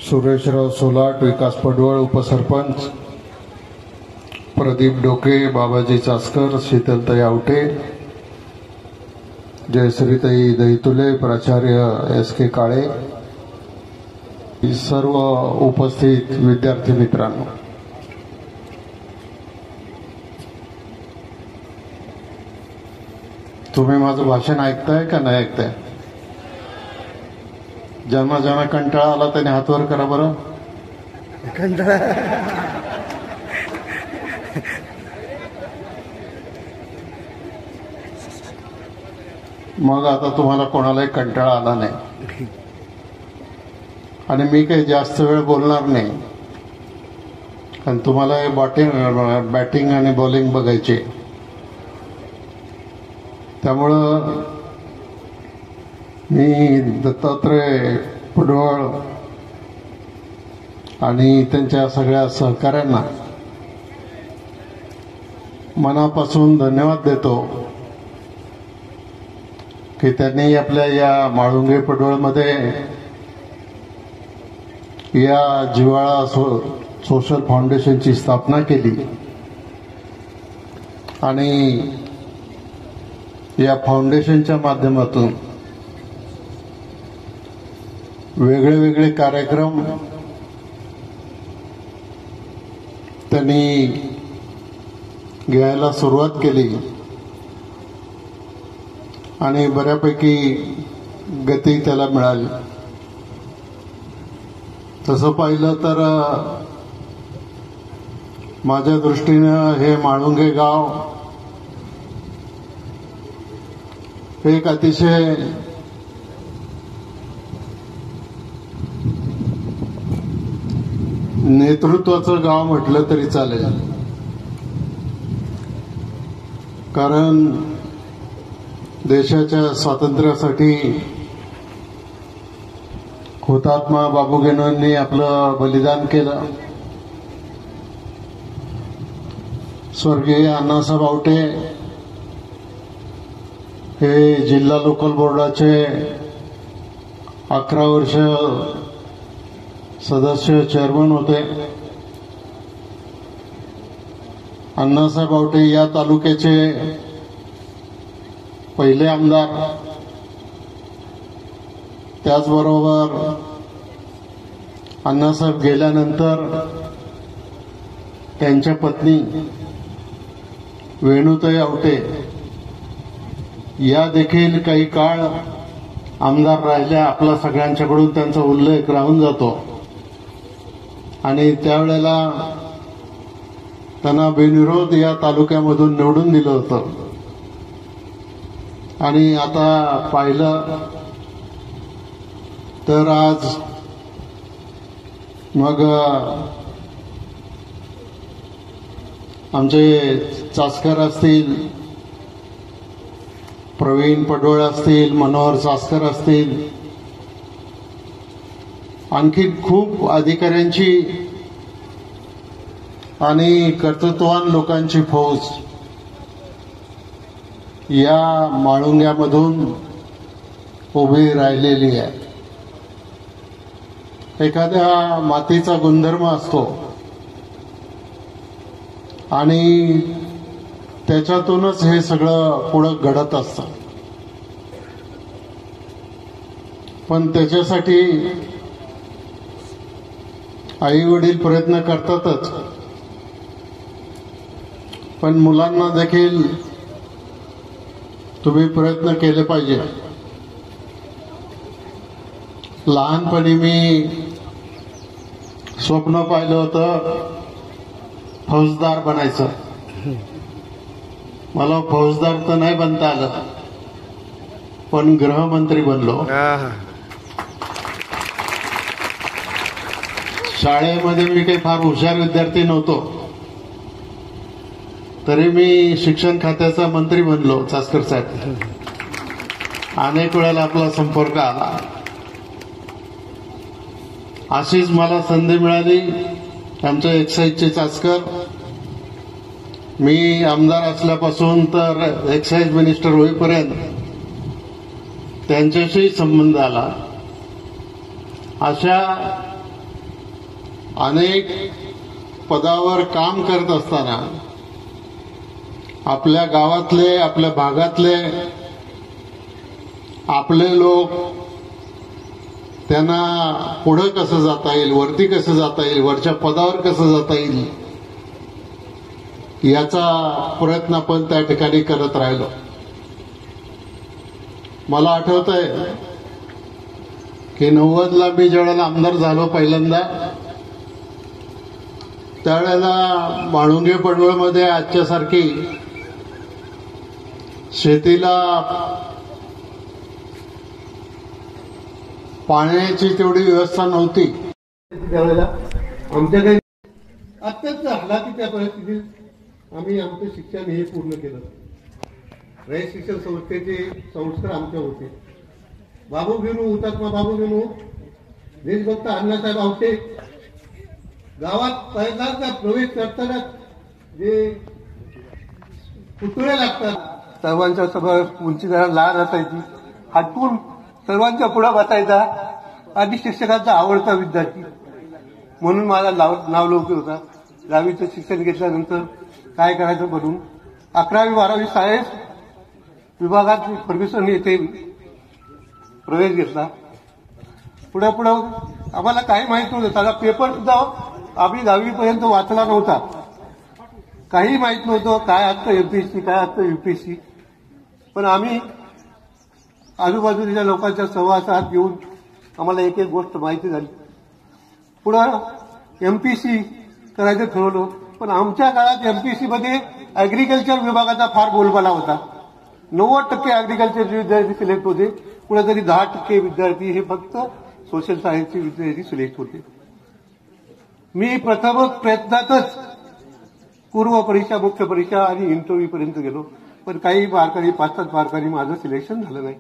सुरेशराव सोलाट, विकास पडवळ उपसरपंच, प्रदीप डोके, बाबाजी चास्कर, शीतलताई आवटे, जयश्रीताई दहितुले, प्राचार्य एस.के. काळे, सर्व उपस्थित विद्यार्थी मित्रांनो, तुम्ही माझं भाषण ऐकताय का नाही ऐकताय? ज्यांना ज्यांना कंटाळा आला त्याने हातवर करा बरं. कंटाळा मग आता तुम्हाला कोणालाही कंटाळा आला नाही आणि मी काही जास्त वेळ बोलणार नाही, कारण तुम्हाला बॅटिंग आणि बॉलिंग बघायची. त्यामुळं मी दत्तात्रय पडवळ आणि त्यांच्या सगळ्या सहकाऱ्यांना मनापासून धन्यवाद देतो की त्यांनी आपल्या या म्हाळुंगे पडवळमध्ये या जिव्हाळा सोशल फाउंडेशनची स्थापना केली आणि या फाउंडेशनच्या माध्यमातून वेगळे वेगळे कार्यक्रम त्यांनी घ्यायला सुरुवात केली आणि बऱ्यापैकी गती त्याला मिळाली. तसं पाहिलं तर माझ्या दृष्टीनं हे म्हाळुंगे गाव एक अतिशय नेतृत्वाचं गाव म्हटलं तरी चालेल, कारण देशाच्या स्वातंत्र्यासाठी हुतात्मा बाबू गेनोंनी आपलं बलिदान केलं. स्वर्गीय अण्णासाहेब आवटे हे जिल्हा लोकल बोर्डाचे 11 वर्ष सदस्य चेअरमन होते. अण्णासाहेब आवटे या तालुक्याचे पहिले आमदार. त्याचबरोबर अण्णासाहेब गेल्यानंतर त्यांच्या पत्नी वेणुताई आवटे या देखील काही काळ आमदार राहिल्या. आपल्या सगळ्यांच्याकडून त्यांचा उल्लेख राहून जातो आणि त्यावेळेला त्यांना बिनविरोध या तालुक्यामधून निवडून दिलं होतं. आणि आता पाहिलं तर आज मग आमचे चास्कर असतील, प्रवीण पडवळ असतील, मनोहर चास्कर असतील, आणखी खूप अधिकाऱ्यांची आणि कर्तृत्ववान लोकांची फौज या म्हाळुंग्यामधून उभी राहिलेली आहे. एखाद्या मातीचा गुणधर्म असतो आणि त्याच्यातूनच हे सगळं पुढं घडत असतं. पण त्याच्यासाठी आई वडील प्रयत्न करतातच, पण मुलांना देखील तुम्ही प्रयत्न केले पाहिजे. लहानपणी मी स्वप्न पाहिलं होतं फौजदार बनायचं. मला फौजदार तर नाही बनता आलं, पण गृहमंत्री बनलो. शाळेमध्ये मी काही फार हुशार विद्यार्थी नव्हतो, तरी मी शिक्षण खात्याचा मंत्री बनलो. चास्कर साहेब अनेक वेळेला आपला संपर्क आला. अशीच मला संधी मिळाली. आमच्या एक्साईजचे चास्कर, मी आमदार असल्यापासून तर एक्साईज मिनिस्टर होईपर्यंत त्यांच्याशी संबंध आला. अशा अनेक पदावर काम करत असताना आपल्या गावातले, आपल्या भागातले आपले लोक त्यांना पुढं कसं जाता येईल, वरती कसं जाता येईल, वरच्या पदावर कसं जाता येईल याचा प्रयत्न आपण त्या ठिकाणी करत राहिलो. मला आठवतंय की 90ला मी ज्यावेळेला आमदार झालो पहिल्यांदा, त्यावेळेला म्हाळुंगे पडवळमध्ये आजच्यासारखी शेतीला पाण्याची तेवढी व्यवस्था नव्हती. त्यावेळेला आमच्या काही अत्यंत हलाखीच्या परिस्थितीत आम्ही आमचं शिक्षण हे पूर्ण केलं. रयत शिक्षण संस्थेचे संस्कार आमच्या होते. बाबू गेनू, हुतात्मा बाबू गेनू, देशभक्त अण्णासाहेब आवटे गावात पहिल्यांदा प्रवेश करताना जे पुतळे लागतात, सर्वांच्या सभा उंची जरा लहान असायची, हटवून सर्वांच्या पुढे बसायचा आणि शिक्षकांचा आवडता विद्यार्थी म्हणून मला नाव लवकर होता. 10वीचं शिक्षण घेतल्यानंतर काय करायचं म्हणून 11वी 12वी सायन्स विभागात फर्ग्युसन येथे प्रवेश घेतला. पुढे आम्हाला काही माहित नव्हतं. साधा पेपर सुद्धा आम्ही 10वीपर्यंत वाचला नव्हता. काही माहित नव्हतं काय असतं एमपीएससी, काय असतं यूपीएससी. पण आम्ही आजूबाजूच्या लोकांच्या सहवासात येऊन आम्हाला एक एक गोष्ट माहिती झाली. पुढं एमपीसी करायचं ठरवलं. पण आमच्या काळात एमपीसी मध्ये अॅग्रिकल्चर विभागाचा फार बोलबाला होता. 90% अॅग्रिकल्चर विद्यार्थी सिलेक्ट होते. कुठेतरी 10% विद्यार्थी हे फक्त सोशल सायन्सचे विद्यार्थी सिलेक्ट होते. मी प्रथमच प्रयत्नातच पूर्व परीक्षा, मुख्य परीक्षा आणि इंटरव्ह्यू पर्यंत गेलो. पण काही मार्कांनी 5-7 मार्कांनी माझं सिलेक्शन झालं नाही.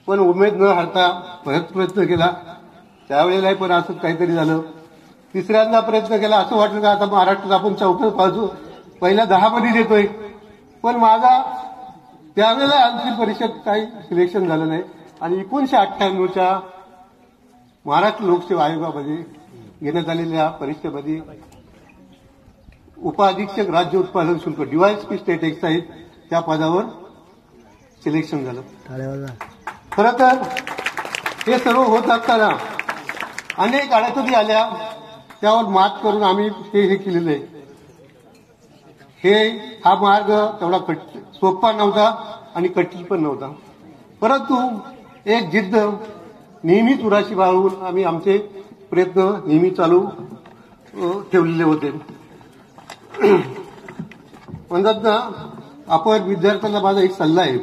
पण उमेद न हरता परत प्रयत्न केला. त्यावेळेलाही पण असं काहीतरी झालं. तिसऱ्यांदा प्रयत्न केला. असं वाटलं का आता महाराष्ट्रात आपण 4थं बाजू पहिल्या 10 मध्ये येतोय. पण माझा त्यावेळेला अंतिम परीक्षेत काही सिलेक्शन झालं नाही. आणि 1998च्या महाराष्ट्र लोकसेवा आयोगामध्ये घेण्यात आलेल्या परीक्षेमध्ये उपाधीक्षक राज्य उत्पादन शुल्क, डीवायएसपी स्टेट एक्साईज, त्या पदावर सिलेक्शन झालं. खरं तर हे सर्व होत असताना अनेक अडचणी आल्या. त्यावर मात करून आम्ही हे केलेलं आहे. हा मार्ग तेवढा सोपा नव्हता आणि कठीण पण नव्हता. परंतु एक जिद्द नेहमीच उराशी बाळगून आम्ही आमचे प्रयत्न नेहमी चालू ठेवलेले होते. म्हणतात ना, आपण विद्यार्थ्यांना माझा एक सल्ला आहे,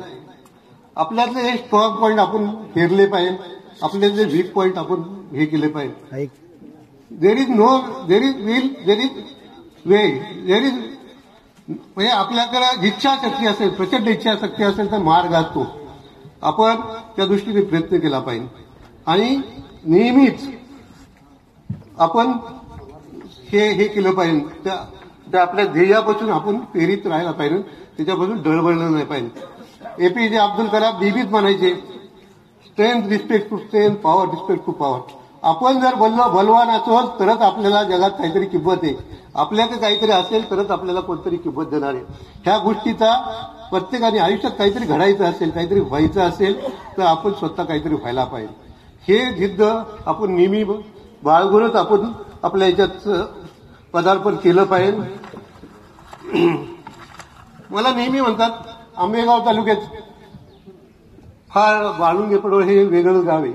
आपल्यातले हे स्ट्रॉंग पॉईंट आपण हेरले पाहिजे, आपल्यातले वीक पॉईंट आपण हे केले पाहिजे. There is will, there is way, there is म्हणजे आपल्याकडे इच्छाशक्ती असेल, प्रचंड इच्छाशक्ती असेल तर मार्ग असतो. आपण त्या दृष्टीने प्रयत्न केला पाहिजे आणि नेहमीच आपण हे केलं पाहिजे. त्या आपल्या ध्येयापासून आपण प्रेरित राहायला पाहिजे, त्याच्यापासून डळबळलं नाही पाहिजे. एपीजे अब्दुल कलाम नेहमीच म्हणायचे, strength respect to strength, power respect to power. आपण जर बलवान असो तरच आपल्याला जगात काहीतरी किंमत आहे. आपल्याकडे काहीतरी असेल तरच आपल्याला कोणतरी किंमत देणार आहे. ह्या गोष्टीचा प्रत्येकाने आयुष्यात काहीतरी घडायचं असेल, काहीतरी व्हायचं असेल तर आपण स्वतः काहीतरी व्हायला पाहिजे. हे जिद्द आपण नेहमी बाळगूनच आपण आपल्या याच्यात पदार्पण केलं पाहिजे. मला नेहमी म्हणतात, आंबेगाव तालुक्यात फार म्हाळुंगे पडवळ हे वेगळं गाव आहे.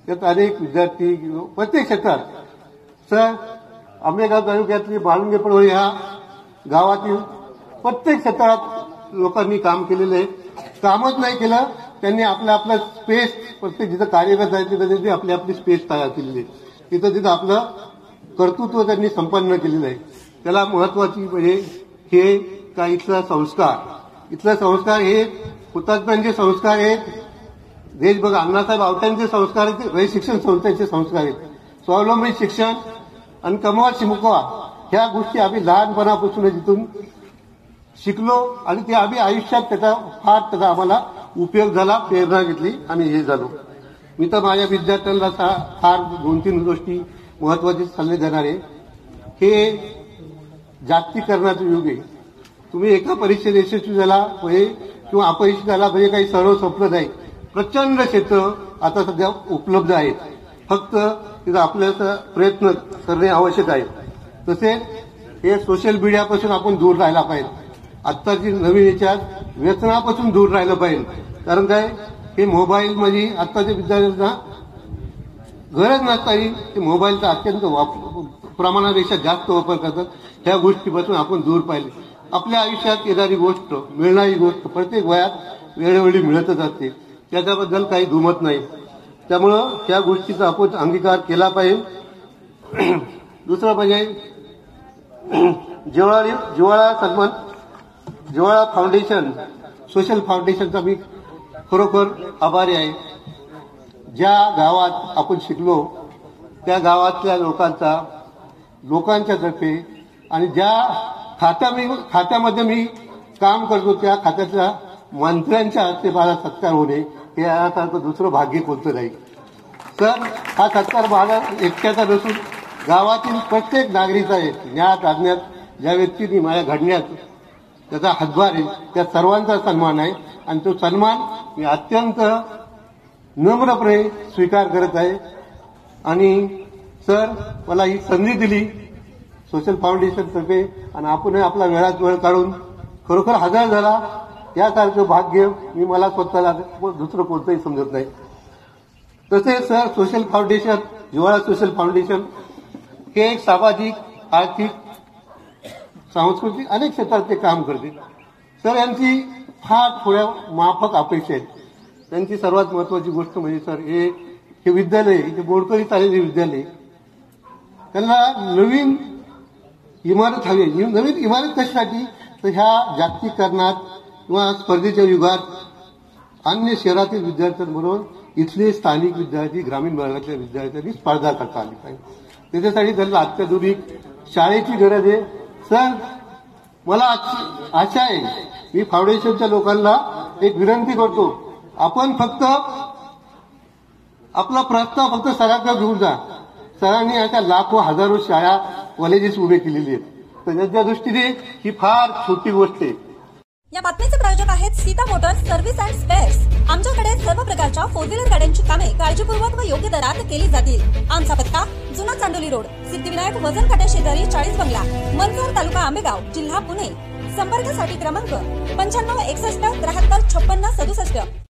त्यात अनेक विद्यार्थी प्रत्येक क्षेत्रात सर आंबेगाव तालुक्यातली म्हाळुंगे पडवळ ह्या गावातील प्रत्येक क्षेत्रात लोकांनी काम केलेलं आहे. कामच नाही केलं, त्यांनी आपलं स्पेस, प्रत्येक जिथं कार्यरत आहे तिथं त्यांनी आपली स्पेस तयार केलेली आहे. तिथं आपलं कर्तृत्व त्यांनी संपन्न केलेलं आहे. त्याला महत्वाची म्हणजे हे का इथला संस्कार हे हुतात्म्यांचे संस्कार आहेत. देशभक्त अण्णासाहेब आवट्यांचे संस्कार आहेत. रयत शिक्षण संस्थेचे संस्कार आहेत. स्वावलंबी शिक्षण आणि कमवा शिकवा ह्या गोष्टी आम्ही लहानपणापासून जिथून शिकलो आणि ते आम्ही आयुष्यात त्याचा आम्हाला उपयोग झाला, प्रेरणा घेतली आणि हे झालो. मी तर माझ्या विद्यार्थ्यांना फार 2-3 गोष्टी महत्वाचे सल्ले देणारे, हे जागतिकीकरणाचं युग आहे. तुम्ही एका परीक्षेत यशस्वी झाला म्हणजे किंवा अपयशी झाला म्हणजे काही सर्व संपलं नाही. प्रचंड क्षेत्र आता सध्या उपलब्ध आहेत. फक्त तिथं आपल्याला प्रयत्न करणे आवश्यक आहे. तसेच हे सोशल मीडियापासून आपण दूर राहायला पाहिजे. आत्ताची नवीन याच्यात व्यसनापासून दूर राहिलं पाहिजे. कारण काय, हे मोबाईलमध्ये आत्ताच्या विद्यार्थ्यांना गरज नसताही ते मोबाईलचा अत्यंत प्रमाणापेक्षा जास्त वापर करतात. त्या गोष्टीपासून आपण दूर पाहिले. आपल्या आयुष्यात येणारी गोष्ट, मिळणारी गोष्ट प्रत्येक वयात वेळोवेळी मिळतच असते. त्याच्याबद्दल काही दुमत नाही. त्यामुळं त्या गोष्टीचा आपण अंगीकार केला पाहिजे. दुसरं म्हणजे जिव्हाळा फाउंडेशन, सोशल फाउंडेशनचा मी खरोखर आभारी आहे. ज्या गावात आपण शिकलो त्या गावातल्या लोकांच्या तर्फे आणि ज्या खात्यामध्ये मी काम करतो त्या खात्याच्या मंत्र्यांच्या हस्ते माझा सत्कार होणे हे यासारखं दुसरं भाग्य कोणतं नाही. तर हा सत्कार माझा एकट्याचा नसून गावातील प्रत्येक नागरिक आहे. न्यायात आणण्यात ज्या व्यक्तींनी माझ्या घडण्यात त्याचा हातभार आहे त्या सर्वांचा सन्मान आहे. आणि तो सन्मान मी अत्यंत नम्रपणे स्वीकार करत आहे. आणि सर, मला ही संधी दिली सोशल फाउंडेशनतर्फे आणि आपण आपला वेळात वेळ काढून खरोखर हजर झाला, यासारखं भाग्य मी मला स्वतःला दुसरं कोणतंही समजत नाही. तसेच सर, सोशल फाउंडेशन, जिव्हाळा सोशल फाउंडेशन हे एक सामाजिक, आर्थिक, सांस्कृतिक अनेक क्षेत्रात ते काम करते. सर, यांची फार थोड्या माफक अपेक्षा आहेत. त्यांची सर्वात महत्वाची गोष्ट म्हणजे सर, हे विद्यालय, हे बोडकरीत आलेले विद्यालय, त्यांना नवीन इमारत हवी. नवीन इमारत कशासाठी, तर ह्या जागतिकीकरणात किंवा स्पर्धेच्या युगात अन्य शहरातील विद्यार्थ्यांबरोबर इथले स्थानिक विद्यार्थी, ग्रामीण भागातल्या विद्यार्थ्यांनी स्पर्धा करता आली पाहिजे. त्याच्यासाठी त्यांना अत्याधुनिक शाळेची गरज आहे. सर, मला आशा आहे, मी फाउंडेशनच्या लोकांना एक विनंती करतो, आपण फक्त आपला प्रस्ताव फक्त सरांकडे घेऊन जा. सरांनी अशा लाखो हजारो शाळा, कॉलेजेस उभे केलेली आहेत. तर त्याच्या दृष्टीने ही फार छोटी गोष्ट आहे. या बातमीचे प्रायोजक आहेत Sita Motors service and spares. आमच्याकडे सर्व प्रकारच्या 4 व्हीलर गाड्यांची कामे काळजीपूर्वक व योग्य दरात केली जातील. आमचा पत्ता जुना चांडोली रोड, सिद्धिविनायक वजन काट्या शेजारी 40 बंगला, मनसर, तालुका आंबेगाव, जिल्हा पुणे. संपर्कासाठी क्रमांक 95 61 73 56 67.